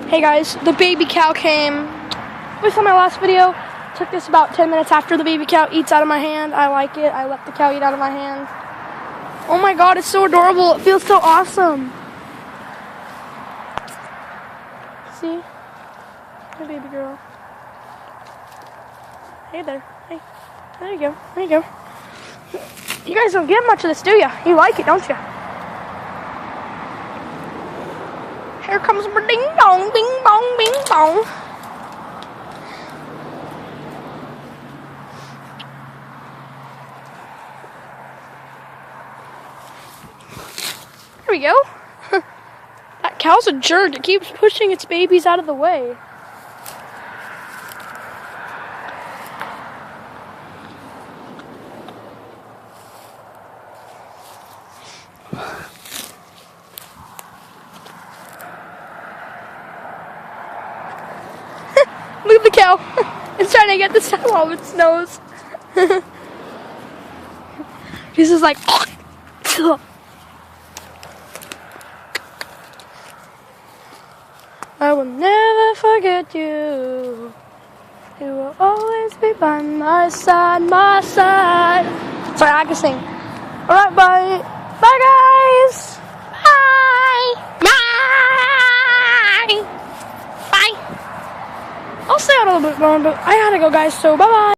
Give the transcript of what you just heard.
Hey guys, the baby cow came. We saw my last video. Took this about 10 minutes after the baby cow eats out of my hand. I like it. I let the cow eat out of my hand. Oh my god, it's so adorable. It feels so awesome. See? My baby girl. Hey there. Hey. There you go. There you go. You guys don't get much of this, do you? You like it, don't you? Here comes my ding dong, bing bong, bing bong. There we go. That cow's a jerk. It keeps pushing its babies out of the way. Look at the cow. It's trying to get the stuff off its nose. This is like... I will never forget you. You will always be by my side, my side. Sorry, I can sing. Alright, bye. Bye, guys. Bye. Bye. Bye. I'll stay out a little bit more, but I gotta go, guys, so bye-bye.